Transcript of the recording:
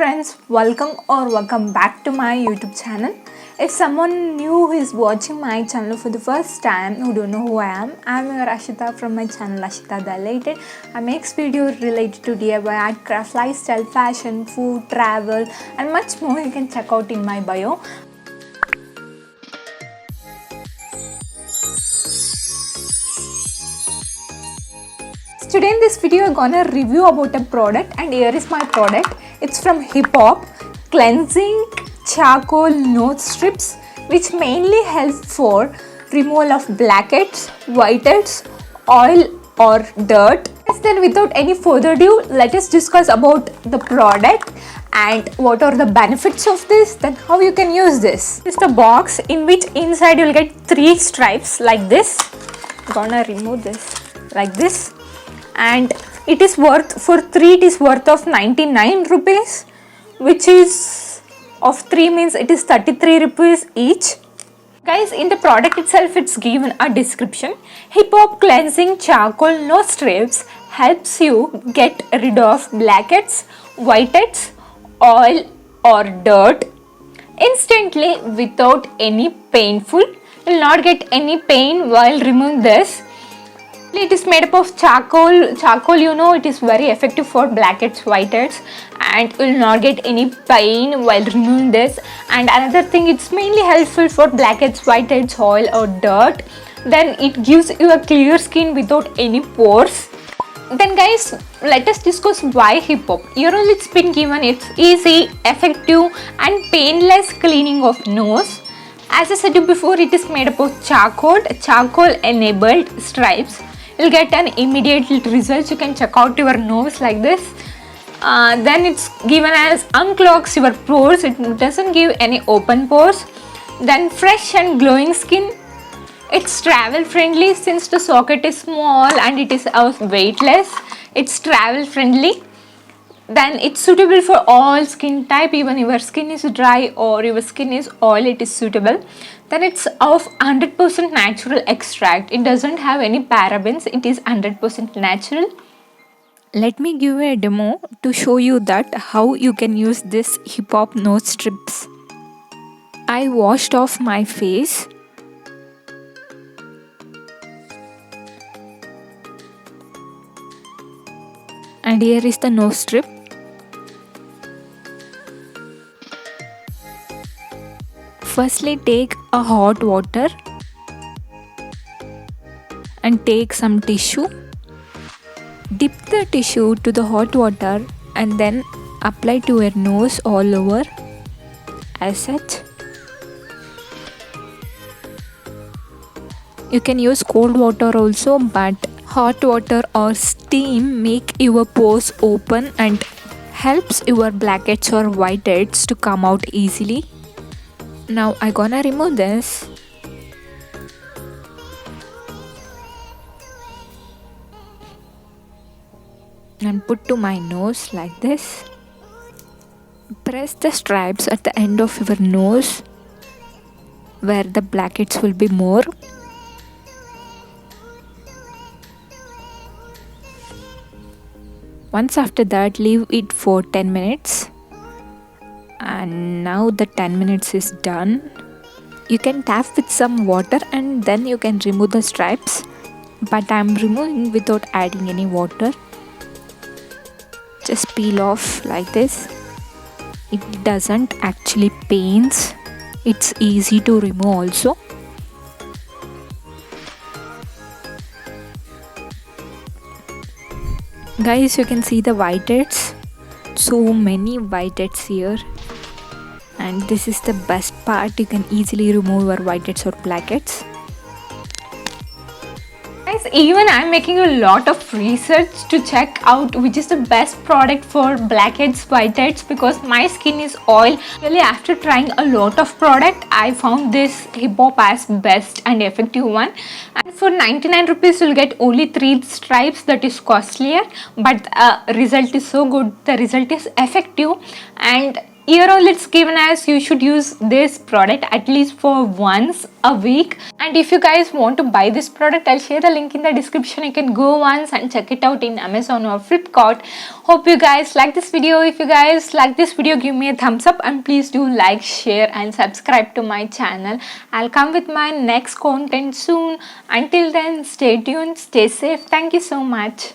friends, welcome back to my YouTube channel. If someone new who is watching my channel for the first time who don't know who I'm your Ashita from my channel Ashita Delighted. I make videos related to DIY, art, craft, lifestyle, fashion, food, travel and much more. You can check out in my bio. Today in this video I'm gonna review about a product, and here is my product. It's from HipHop cleansing charcoal nose strips, which mainly help for removal of blackheads, whiteheads, oil or dirt. Then without any further ado, let us discuss about the product and what are the benefits of this, then how you can use this. It's a box in which inside you'll get 3 stripes like this. I'm gonna remove this like this. And it is worth, for 3 it is worth of 99 rupees, which is of 3 means it is 33 rupees each. Guys, in the product itself it's given a description. HipHop cleansing charcoal nose strips helps you get rid of blackheads, whiteheads, oil or dirt instantly without any painful. You will not get any pain while removing this. It is made up of charcoal. Charcoal, you know, it is very effective for blackheads, whiteheads, and you will not get any pain while removing this. And another thing, it's mainly helpful for blackheads, whiteheads, oil or dirt. Then it gives you a clear skin without any pores. Then guys, let us discuss why HipHop. Here only it's been given it's easy, effective and painless cleaning of nose. As I said before, it is made up of charcoal enabled stripes. You'll get an immediate result. You can check out your nose like this. Then it's given as unclogs your pores. It doesn't give any open pores. Then fresh and glowing skin. It's travel friendly since the socket is small and it is weightless. It's travel friendly. Then it's suitable for all skin type. Even your skin is dry or your skin is oil, it is suitable. Then it's of 100% natural extract. It doesn't have any parabens. It is 100% natural. Let me give you a demo to show you that how you can use this HipHop nose strips. I washed off my face. And here is the nose strip. Firstly, take a hot water and take some tissue. Dip the tissue to the hot water and then apply to your nose all over as such. You can use cold water also, but hot water or steam make your pores open and helps your blackheads or whiteheads to come out easily. Now I'm gonna remove this. And put to my nose like this. Press the stripes at the end of your nose where the blackheads will be more. Once after that, leave it for 10 minutes. And now the 10 minutes is done. You can tap with some water and then you can remove the stripes. But I'm removing without adding any water. Just peel off like this. It doesn't actually pains. It's easy to remove also. Guys, you can see the whiteheads. So many whiteheads here. And this is the best part. You can easily remove your whiteheads or blackheads. Guys, even I'm making a lot of research to check out which is the best product for blackheads, whiteheads, because my skin is oil. Really, after trying a lot of product, I found this HipHop as best and effective one. And for 99 rupees, you'll get only 3 stripes. That is costlier, but result is so good. The result is effective and Year all it's given as you should use this product at least for once a week. And if you guys want to buy this product, I'll share the link in the description. You can go once and check it out in Amazon or Flipkart. Hope you guys like this video. If you guys like this video, give me a thumbs up and please do like, share and subscribe to my channel. I'll come with my next content soon. Until then, stay tuned, stay safe. Thank you so much.